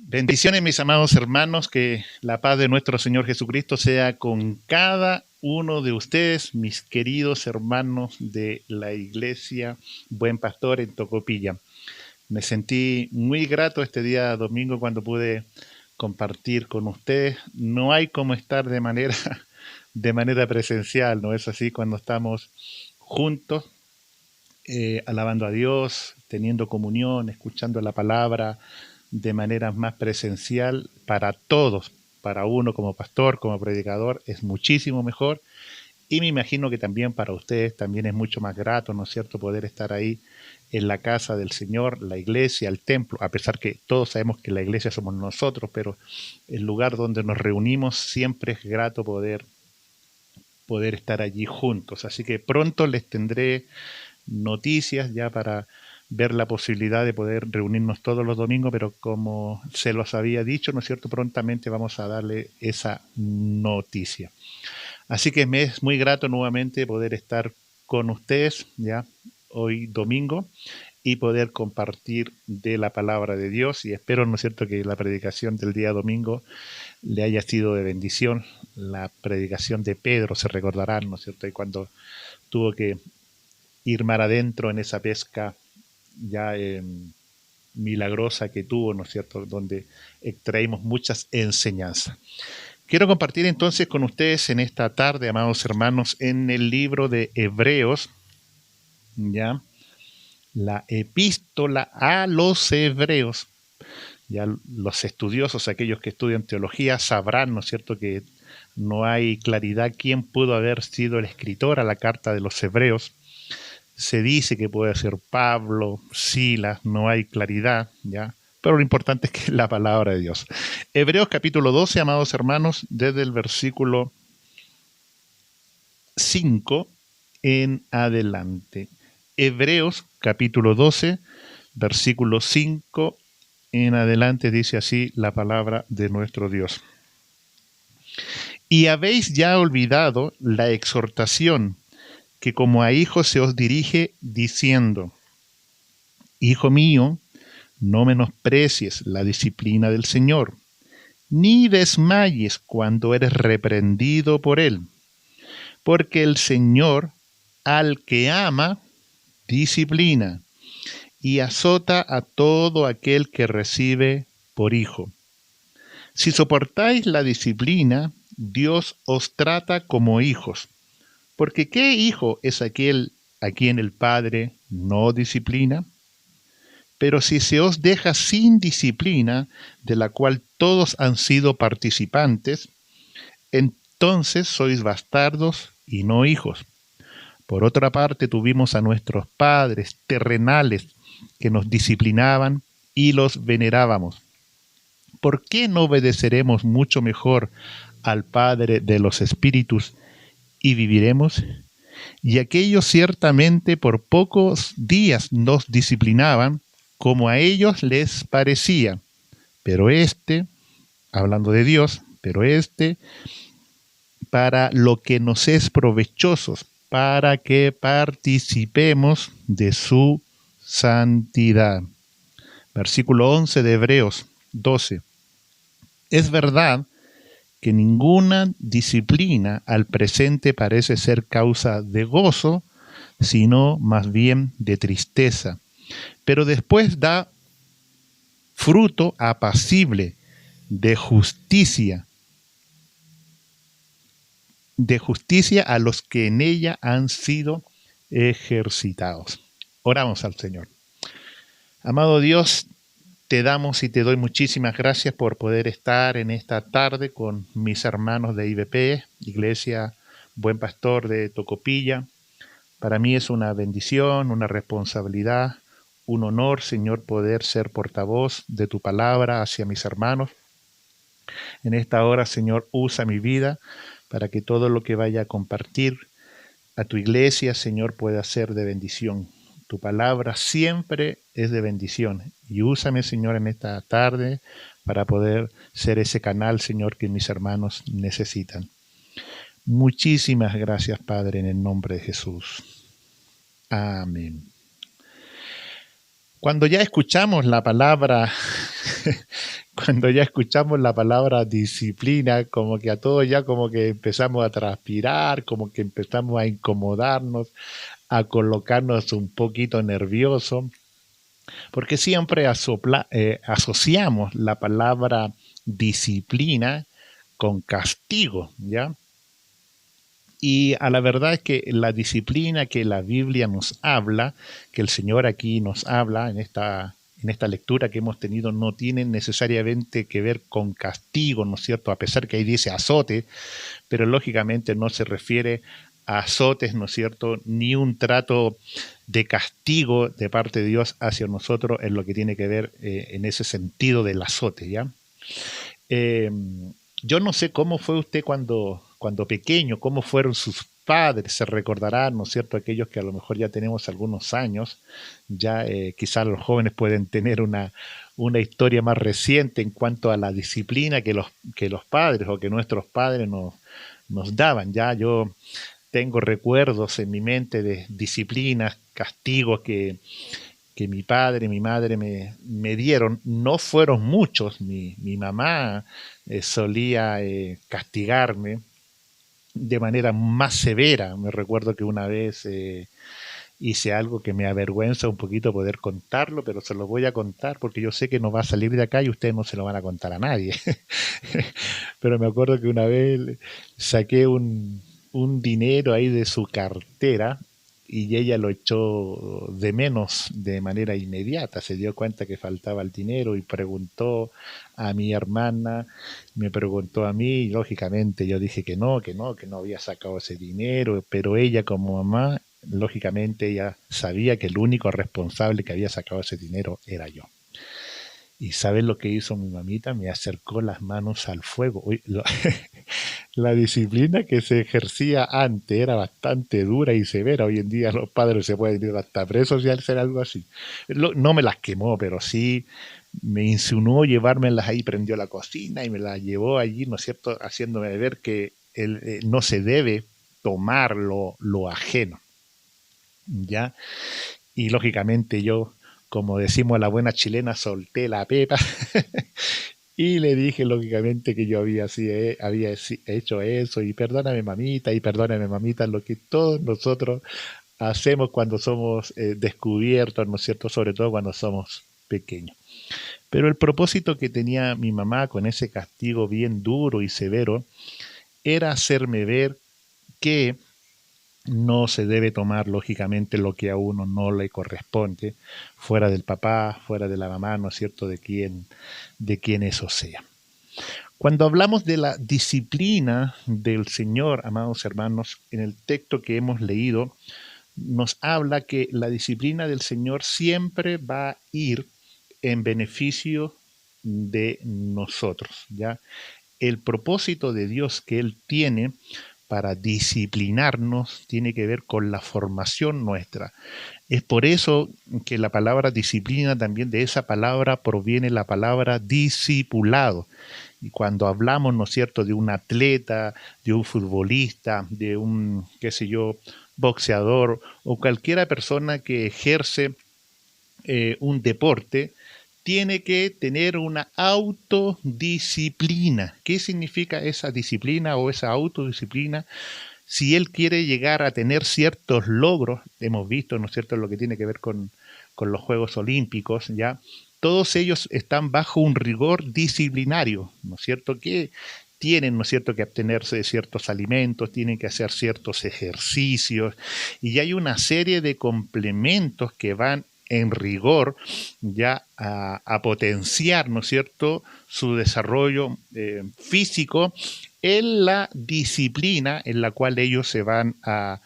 Bendiciones, mis amados hermanos, que la paz de nuestro Señor Jesucristo sea con cada uno de ustedes, mis queridos hermanos de la Iglesia Buen Pastor en Tocopilla. Me sentí muy grato este día domingo cuando pude compartir con ustedes. No hay como estar de manera presencial, ¿no es así? Cuando estamos juntos, alabando a Dios, teniendo comunión, escuchando la palabra de manera más presencial para todos, para uno como pastor, como predicador, es muchísimo mejor. Y me imagino que también para ustedes también es mucho más grato, ¿no es cierto?, poder estar ahí en la casa del Señor, la iglesia, el templo, a pesar que todos sabemos que la iglesia somos nosotros, pero el lugar donde nos reunimos siempre es grato poder estar allí juntos. Así que pronto les tendré noticias ya para ver la posibilidad de poder reunirnos todos los domingos, pero como se los había dicho, ¿no es cierto?, prontamente vamos a darle esa noticia. Así que me es muy grato nuevamente poder estar con ustedes ya hoy domingo y poder compartir de la palabra de Dios, y espero, ¿no es cierto?, que la predicación del día domingo le haya sido de bendición. La predicación de Pedro, se recordarán, ¿no es cierto?, y cuando tuvo que ir mar adentro en esa pesca ya milagrosa que tuvo, ¿no es cierto?, donde extraímos muchas enseñanzas. Quiero compartir entonces con ustedes en esta tarde, amados hermanos, en el libro de Hebreos, ya, la epístola a los Hebreos. Ya los estudiosos, aquellos que estudian teología, sabrán, ¿no es cierto?, que no hay claridad quién pudo haber sido el escritor a la carta de los Hebreos. Se dice que puede ser Pablo, Silas, no hay claridad, ¿ya? Pero lo importante es que es la palabra de Dios. Hebreos capítulo 12, amados hermanos, desde el versículo 5 en adelante. Hebreos capítulo 12, versículo 5 en adelante, dice así la palabra de nuestro Dios. Y habéis ya olvidado la exhortación que como a hijos se os dirige diciendo: Hijo mío, no menosprecies la disciplina del Señor, ni desmayes cuando eres reprendido por Él, porque el Señor al que ama disciplina y azota a todo aquel que recibe por hijo. Si soportáis la disciplina, Dios os trata como hijos, porque ¿qué hijo es aquel a quien el Padre no disciplina? Pero si se os deja sin disciplina, de la cual todos han sido participantes, entonces sois bastardos y no hijos. Por otra parte, tuvimos a nuestros padres terrenales que nos disciplinaban y los venerábamos. ¿Por qué no obedeceremos mucho mejor al Padre de los Espíritus y viviremos? Y aquellos ciertamente por pocos días nos disciplinaban, como a ellos les parecía. Pero hablando de Dios, para lo que nos es provechoso, para que participemos de su santidad. Versículo 11 de Hebreos 12. Es verdad que ninguna disciplina al presente parece ser causa de gozo, sino más bien de tristeza. Pero después da fruto apacible de justicia a los que en ella han sido ejercitados. Oramos al Señor. Amado Dios, te damos y te doy muchísimas gracias por poder estar en esta tarde con mis hermanos de IBP, Iglesia Buen Pastor de Tocopilla. Para mí es una bendición, una responsabilidad, un honor, Señor, poder ser portavoz de tu palabra hacia mis hermanos. En esta hora, Señor, usa mi vida para que todo lo que vaya a compartir a tu iglesia, Señor, pueda ser de bendición. Tu palabra siempre es de bendición. Y úsame, Señor, en esta tarde para poder ser ese canal, Señor, que mis hermanos necesitan. Muchísimas gracias, Padre, en el nombre de Jesús. Amén. Cuando ya escuchamos la palabra, cuando ya escuchamos la palabra disciplina, como que a todos ya como que empezamos a transpirar, como que empezamos a incomodarnos, a colocarnos un poquito nerviosos, porque siempre asociamos la palabra disciplina con castigo, ¿ya? Y a la verdad es que la disciplina que la Biblia nos habla, que el Señor aquí nos habla en esta lectura que hemos tenido, no tiene necesariamente que ver con castigo, ¿no es cierto? A pesar que ahí dice azote, pero lógicamente no se refiere a azotes, ¿no es cierto? Ni un trato de castigo de parte de Dios hacia nosotros en lo que tiene que ver en ese sentido del azote, ¿ya? Eh, yo no sé cómo fue usted cuando pequeño, cómo fueron sus padres, se recordarán, ¿no es cierto? Aquellos que a lo mejor ya tenemos algunos años, ya quizás los jóvenes pueden tener una historia más reciente en cuanto a la disciplina que los padres o que nuestros padres nos daban. Ya yo tengo recuerdos en mi mente de disciplinas, castigos que mi padre y mi madre me dieron. No fueron muchos. Mi mamá solía castigarme de manera más severa. Me recuerdo que una vez hice algo que me avergüenza un poquito poder contarlo, pero se lo voy a contar porque yo sé que no va a salir de acá y ustedes no se lo van a contar a nadie. Pero me acuerdo que una vez saqué un dinero ahí de su cartera y ella lo echó de menos de manera inmediata. Se dio cuenta que faltaba el dinero y preguntó a mi hermana, me preguntó a mí, y lógicamente yo dije que no había sacado ese dinero, pero ella como mamá, lógicamente ella sabía que el único responsable que había sacado ese dinero era yo. ¿Y sabes lo que hizo mi mamita? Me acercó las manos al fuego. Uy, la disciplina que se ejercía antes era bastante dura y severa. Hoy en día los padres se pueden ir hasta presos y hacer algo así. No me las quemó, pero sí me insinuó llevármelas ahí, prendió la cocina y me las llevó allí, ¿no es cierto?, haciéndome ver que no se debe tomar lo ajeno, ¿ya? Y lógicamente yo, como decimos a la buena chilena, solté la pepa y le dije lógicamente que yo había hecho eso y perdóname mamita, lo que todos nosotros hacemos cuando somos descubiertos, ¿no es cierto? Sobre todo cuando somos pequeños. Pero el propósito que tenía mi mamá con ese castigo bien duro y severo era hacerme ver que no se debe tomar lógicamente lo que a uno no le corresponde, fuera del papá, fuera de la mamá, ¿no es cierto?, de quien eso sea. Cuando hablamos de la disciplina del Señor, amados hermanos, en el texto que hemos leído, nos habla que la disciplina del Señor siempre va a ir en beneficio de nosotros, ¿ya? El propósito de Dios que Él tiene para disciplinarnos tiene que ver con la formación nuestra. Es por eso que la palabra disciplina, también de esa palabra proviene la palabra discipulado. Y cuando hablamos, ¿no es cierto?, de un atleta, de un futbolista, de un, qué sé yo, boxeador o cualquiera persona que ejerce un deporte, tiene que tener una autodisciplina. ¿Qué significa esa disciplina o esa autodisciplina? Si él quiere llegar a tener ciertos logros, hemos visto, ¿no es cierto?, lo que tiene que ver con los Juegos Olímpicos, ¿ya? Todos ellos están bajo un rigor disciplinario, ¿no es cierto?, que tienen, ¿no es cierto?, que abstenerse de ciertos alimentos, tienen que hacer ciertos ejercicios, y hay una serie de complementos que van en rigor ya a potenciar, ¿no es cierto?, su desarrollo físico en la disciplina en la cual ellos se van a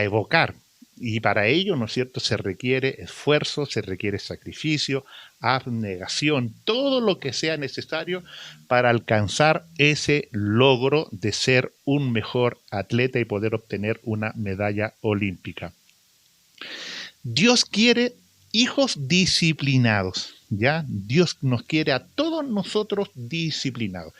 evocar. Y para ello, ¿no es cierto?, se requiere esfuerzo, se requiere sacrificio, abnegación, todo lo que sea necesario para alcanzar ese logro de ser un mejor atleta y poder obtener una medalla olímpica. Dios quiere hijos disciplinados, ¿ya? Dios nos quiere a todos nosotros disciplinados.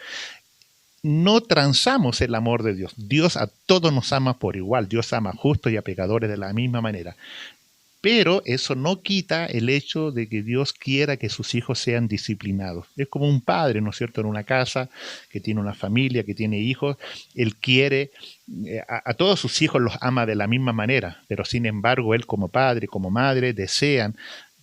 No transamos el amor de Dios. Dios a todos nos ama por igual. Dios ama a justos y a pecadores de la misma manera. Pero eso no quita el hecho de que Dios quiera que sus hijos sean disciplinados. Es como un padre, ¿no es cierto?, en una casa, que tiene una familia, que tiene hijos. Él quiere, a todos sus hijos los ama de la misma manera, pero sin embargo, él como padre, como madre, desean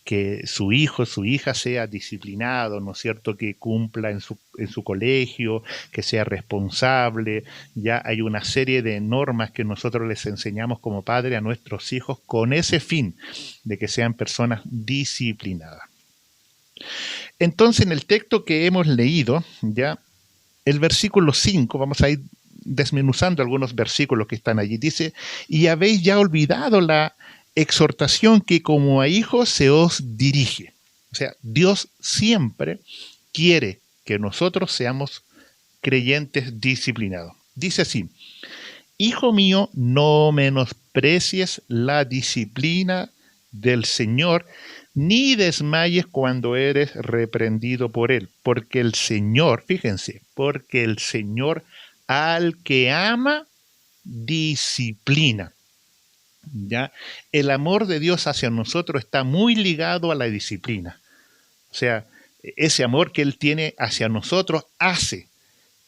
que su hijo, su hija sea disciplinado, ¿no es cierto?, que cumpla en su colegio, que sea responsable. Ya hay una serie de normas que nosotros les enseñamos como padre a nuestros hijos con ese fin de que sean personas disciplinadas. Entonces, en el texto que hemos leído, ya el versículo 5, vamos a ir desmenuzando algunos versículos que están allí, dice, y habéis ya olvidado la exhortación que como a hijos se os dirige. O sea, Dios siempre quiere que nosotros seamos creyentes disciplinados. Dice así, hijo mío, no menosprecies la disciplina del Señor, ni desmayes cuando eres reprendido por Él, porque el Señor, fíjense, porque el Señor al que ama, disciplina. ¿Ya? El amor de Dios hacia nosotros está muy ligado a la disciplina. O sea, ese amor que Él tiene hacia nosotros hace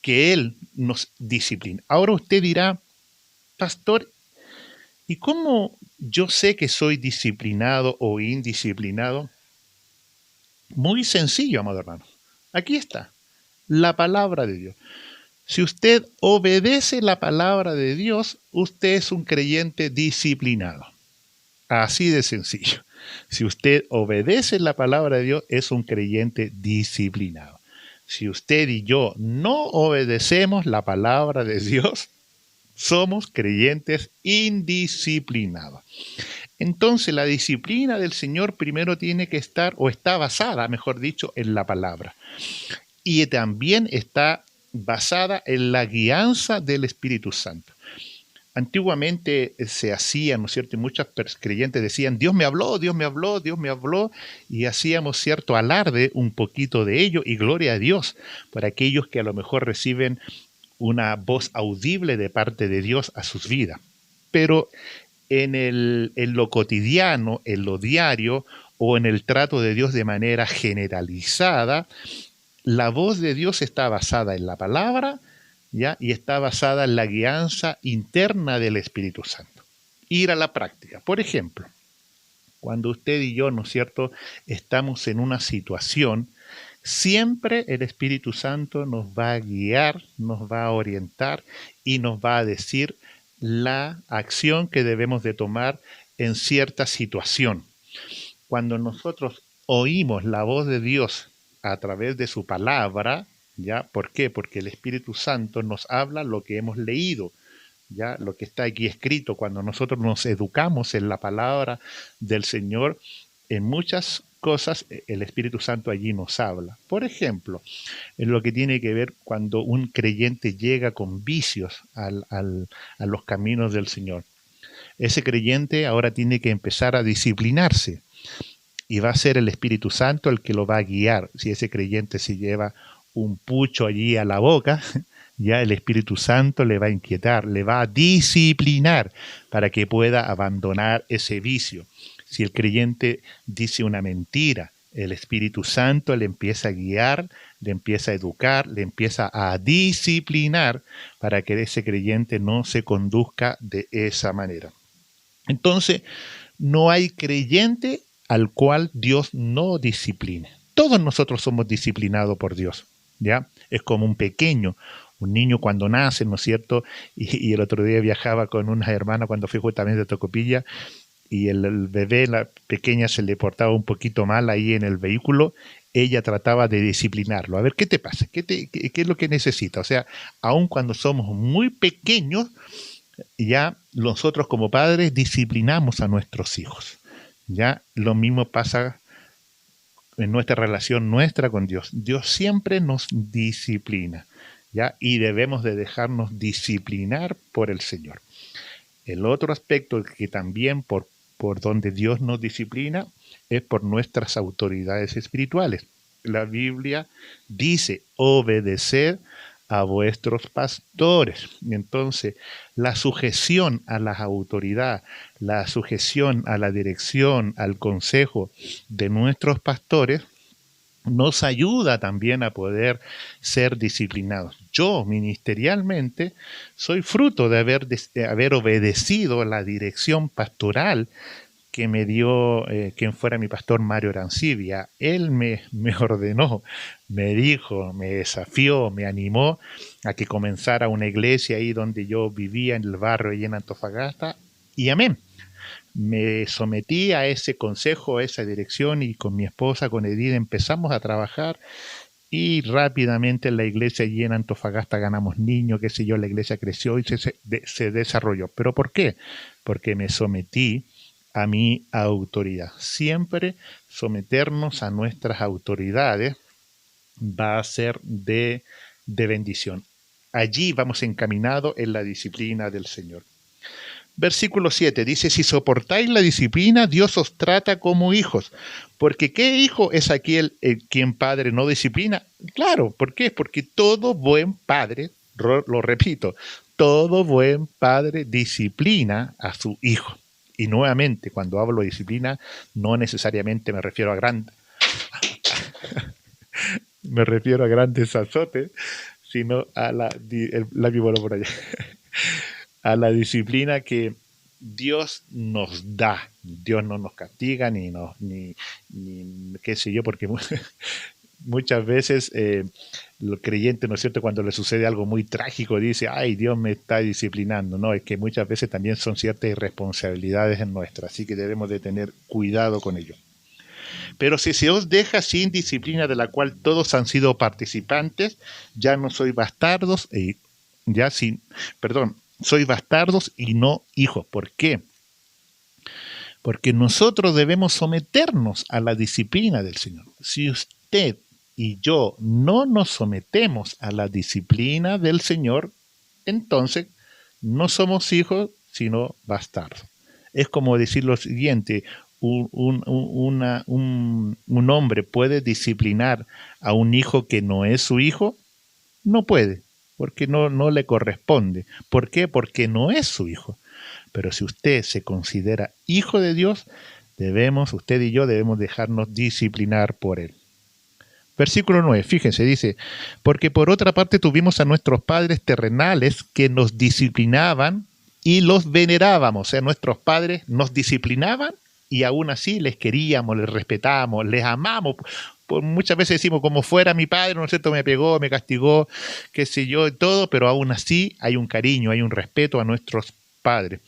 que Él nos discipline. Ahora usted dirá, pastor, ¿y cómo yo sé que soy disciplinado o indisciplinado? Muy sencillo, amado hermano. Aquí está, la palabra de Dios. Si usted obedece la palabra de Dios, usted es un creyente disciplinado. Así de sencillo. Si usted obedece la palabra de Dios, es un creyente disciplinado. Si usted y yo no obedecemos la palabra de Dios, somos creyentes indisciplinados. Entonces, la disciplina del Señor primero tiene que estar, o está basada, mejor dicho, en la palabra. Y también está basada en la guianza del Espíritu Santo. Antiguamente se hacía, ¿no es cierto? Y muchos creyentes decían, Dios me habló, Dios me habló, Dios me habló, y hacíamos cierto alarde un poquito de ello, y gloria a Dios por aquellos que a lo mejor reciben una voz audible de parte de Dios a sus vidas. Pero en lo cotidiano, en lo diario, o en el trato de Dios de manera generalizada, la voz de Dios está basada en la palabra, ¿ya? Y está basada en la guianza interna del Espíritu Santo. Ir a la práctica. Por ejemplo, cuando usted y yo, ¿no es cierto?, estamos en una situación, siempre el Espíritu Santo nos va a guiar, nos va a orientar y nos va a decir la acción que debemos de tomar en cierta situación. Cuando nosotros oímos la voz de Dios a través de su palabra, ¿ya? ¿Por qué? Porque el Espíritu Santo nos habla lo que hemos leído, ¿ya? Lo que está aquí escrito. Cuando nosotros nos educamos en la palabra del Señor, en muchas cosas el Espíritu Santo allí nos habla. Por ejemplo, en lo que tiene que ver cuando un creyente llega con vicios a los caminos del Señor. Ese creyente ahora tiene que empezar a disciplinarse. Y va a ser el Espíritu Santo el que lo va a guiar. Si ese creyente se lleva un pucho allí a la boca, ya el Espíritu Santo le va a inquietar, le va a disciplinar para que pueda abandonar ese vicio. Si el creyente dice una mentira, el Espíritu Santo le empieza a guiar, le empieza a educar, le empieza a disciplinar para que ese creyente no se conduzca de esa manera. Entonces, no hay creyente al cual Dios no discipline. Todos nosotros somos disciplinados por Dios, ¿ya? Es como un pequeño, un niño cuando nace, ¿no es cierto? Y el otro día viajaba con una hermana cuando fui justamente a Tocopilla, y el bebé, la pequeña, se le portaba un poquito mal ahí en el vehículo. Ella trataba de disciplinarlo. A ver, ¿qué te pasa? ¿Qué es lo que necesita? O sea, aun cuando somos muy pequeños, ya nosotros como padres disciplinamos a nuestros hijos. Ya lo mismo pasa en nuestra relación nuestra con Dios. Dios siempre nos disciplina, ¿ya? Y debemos de dejarnos disciplinar por el Señor. El otro aspecto que también por donde Dios nos disciplina es por nuestras autoridades espirituales. La Biblia dice obedecer a vuestros pastores. Y entonces, la sujeción a la autoridad, la sujeción a la dirección, al consejo de nuestros pastores, nos ayuda también a poder ser disciplinados. Yo, ministerialmente, soy fruto de haber obedecido la dirección pastoral que me dio quien fuera mi pastor Mario Arancibia. Él me ordenó, me dijo, me desafió, me animó a que comenzara una iglesia ahí donde yo vivía en el barrio y en Antofagasta, y amén. Me sometí a ese consejo, a esa dirección, y con mi esposa, con Edith, empezamos a trabajar, y rápidamente en la iglesia allí en Antofagasta ganamos niños, qué sé yo, la iglesia creció y se desarrolló. ¿Pero por qué? Porque me sometí a mi autoridad. Siempre someternos a nuestras autoridades va a ser de bendición. Allí vamos encaminados en la disciplina del Señor. Versículo 7 dice: si soportáis la disciplina, Dios os trata como hijos. Porque ¿qué hijo es aquel quien padre no disciplina? Claro, ¿por qué? Porque todo buen padre, lo repito, todo buen padre disciplina a su hijo. Y nuevamente, cuando hablo de disciplina, no necesariamente me refiero a grandes azotes, sino a la por allá. A la disciplina que Dios nos da. Dios no nos castiga ni qué sé yo, porque muchas veces los creyentes, ¿no es cierto?, cuando le sucede algo muy trágico, dice, ay, Dios me está disciplinando. No, es que muchas veces también son ciertas irresponsabilidades en nuestras, así que debemos de tener cuidado con ello. Pero si se os deja sin disciplina de la cual todos han sido participantes, ya no sois bastardos, sois bastardos y no hijos. ¿Por qué? Porque nosotros debemos someternos a la disciplina del Señor. Si usted y yo no nos sometemos a la disciplina del Señor, entonces no somos hijos, sino bastardos. Es como decir lo siguiente: un hombre puede disciplinar a un hijo que no es su hijo. No puede, porque no le corresponde. ¿Por qué? Porque no es su hijo. Pero si usted se considera hijo de Dios, usted y yo debemos dejarnos disciplinar por él. Versículo 9, fíjense, dice: porque por otra parte tuvimos a nuestros padres terrenales que nos disciplinaban y los venerábamos. O sea, nuestros padres nos disciplinaban y aún así les queríamos, les respetábamos, les amamos. Muchas veces decimos, como fuera mi padre, ¿no es cierto?, me pegó, me castigó, qué sé yo, todo, pero aún así hay un cariño, hay un respeto a nuestros padres.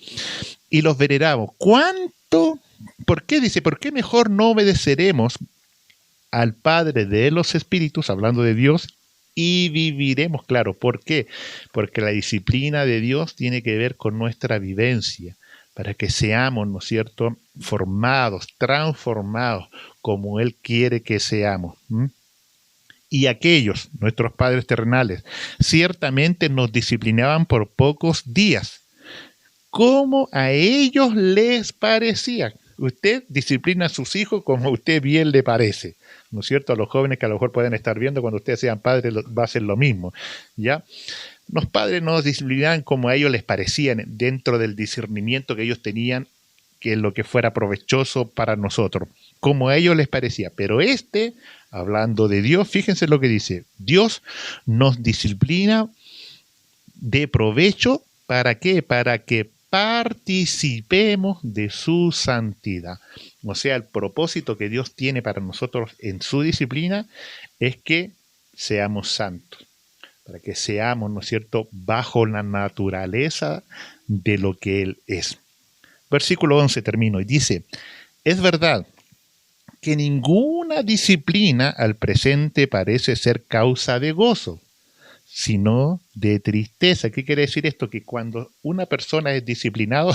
Y los veneramos. ¿Cuánto? ¿Por qué? Dice, ¿por qué mejor no obedeceremos al Padre de los Espíritus, hablando de Dios, y viviremos? Claro, ¿por qué? Porque la disciplina de Dios tiene que ver con nuestra vivencia, para que seamos, ¿no es cierto?, formados, transformados, como Él quiere que seamos. Y aquellos, nuestros padres terrenales, ciertamente nos disciplinaban por pocos días, como a ellos les parecía. Usted disciplina a sus hijos como a usted bien le parece, ¿no es cierto? A los jóvenes que a lo mejor pueden estar viendo, cuando ustedes sean padres va a ser lo mismo, ¿ya? Los padres nos disciplinaban como a ellos les parecían, dentro del discernimiento que ellos tenían, que lo que fuera provechoso para nosotros, como a ellos les parecía. Pero hablando de Dios, fíjense lo que dice: Dios nos disciplina de provecho. ¿Para qué? Para que participemos de su santidad. O sea, el propósito que Dios tiene para nosotros en su disciplina es que seamos santos, para que seamos, ¿no es cierto?, bajo la naturaleza de lo que Él es. Versículo 11 termino y dice: es verdad que ninguna disciplina al presente parece ser causa de gozo, sino de tristeza. ¿Qué quiere decir esto? Que cuando una persona es disciplinado,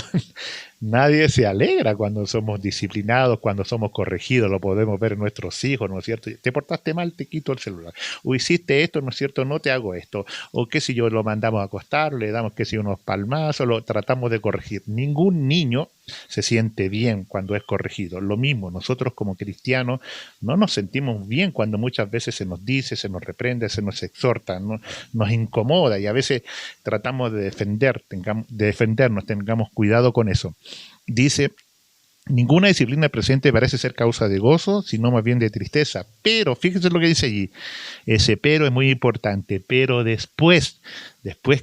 nadie se alegra cuando somos disciplinados, cuando somos corregidos. Lo podemos ver en nuestros hijos, ¿no es cierto? Te portaste mal, te quito el celular. O hiciste esto, ¿no es cierto? No te hago esto. O qué si yo lo mandamos a acostar, le damos qué si unos palmazos, lo tratamos de corregir. Ningún niño se siente bien cuando es corregido. Lo mismo, nosotros como cristianos no nos sentimos bien cuando muchas veces se nos dice, se nos reprende, se nos exhorta, ¿no? Nos incomoda y a veces tratamos de defendernos, tengamos cuidado con eso. Dice, ninguna disciplina presente parece ser causa de gozo, sino más bien de tristeza. Pero, fíjese lo que dice allí, ese pero es muy importante, pero después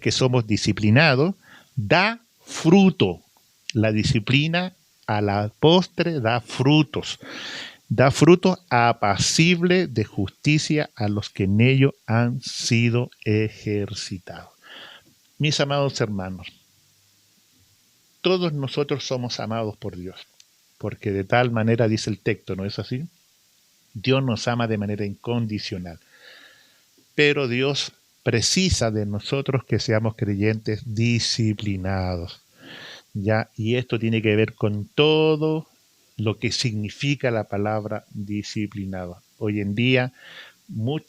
que somos disciplinados, da fruto. La disciplina a la postre da frutos. Da fruto apacible de justicia a los que en ello han sido ejercitados. Mis amados hermanos, todos nosotros somos amados por Dios, porque de tal manera dice el texto, ¿no es así? Dios nos ama de manera incondicional, pero Dios precisa de nosotros que seamos creyentes disciplinados, ¿ya? Y esto tiene que ver con todo lo que significa la palabra disciplinado. Hoy en día,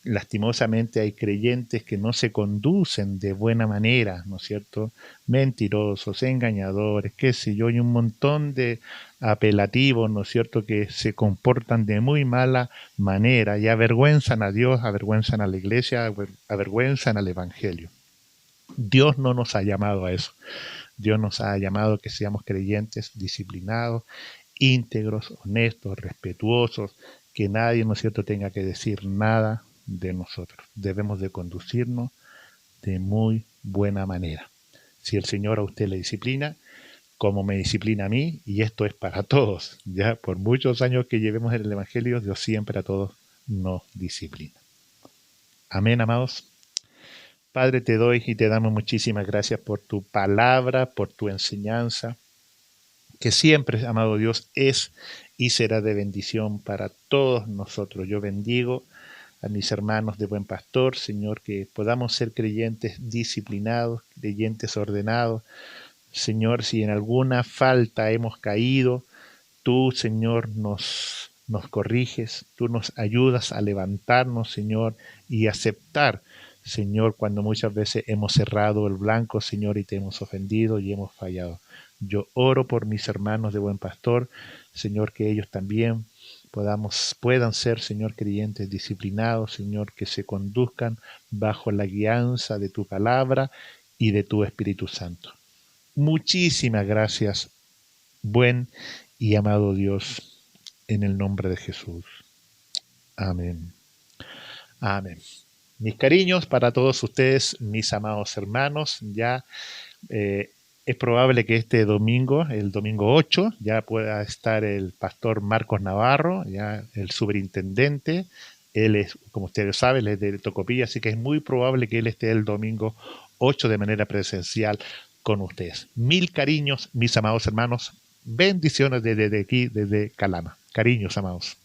lastimosamente, hay creyentes que no se conducen de buena manera, ¿no es cierto? Mentirosos, engañadores, qué sé yo, y un montón de apelativos, ¿no es cierto?, que se comportan de muy mala manera y avergüenzan a Dios, avergüenzan a la iglesia, avergüenzan al Evangelio. Dios no nos ha llamado a eso. Dios nos ha llamado a que seamos creyentes disciplinados, íntegros, honestos, respetuosos, que nadie, ¿no es cierto?, tenga que decir nada de nosotros. Debemos de conducirnos de muy buena manera. Si el Señor a usted le disciplina, como me disciplina a mí, y esto es para todos, ya por muchos años que llevemos en el Evangelio, Dios siempre a todos nos disciplina. Amén, amados. Padre, te doy y te damos muchísimas gracias por tu palabra, por tu enseñanza, que siempre, amado Dios, es y será de bendición para todos nosotros. Yo bendigo a mis hermanos de Buen Pastor, Señor, que podamos ser creyentes disciplinados, creyentes ordenados. Señor, si en alguna falta hemos caído, tú, Señor, nos corriges, tú nos ayudas a levantarnos, Señor, y aceptar, Señor, cuando muchas veces hemos cerrado el blanco, Señor, y te hemos ofendido y hemos fallado. Yo oro por mis hermanos de Buen Pastor, Señor, que ellos también puedan ser, Señor, creyentes disciplinados, Señor, que se conduzcan bajo la guianza de tu palabra y de tu Espíritu Santo. Muchísimas gracias, buen y amado Dios, en el nombre de Jesús. Amén. Amén. Mis cariños para todos ustedes, mis amados hermanos. Ya es probable que este domingo, el domingo 8, ya pueda estar el pastor Marcos Navarro, ya el superintendente. Él es, como ustedes saben, es de Tocopilla, así que es muy probable que él esté el domingo 8 de manera presencial con ustedes. Mil cariños, mis amados hermanos. Bendiciones desde aquí, desde Calama. Cariños, amados.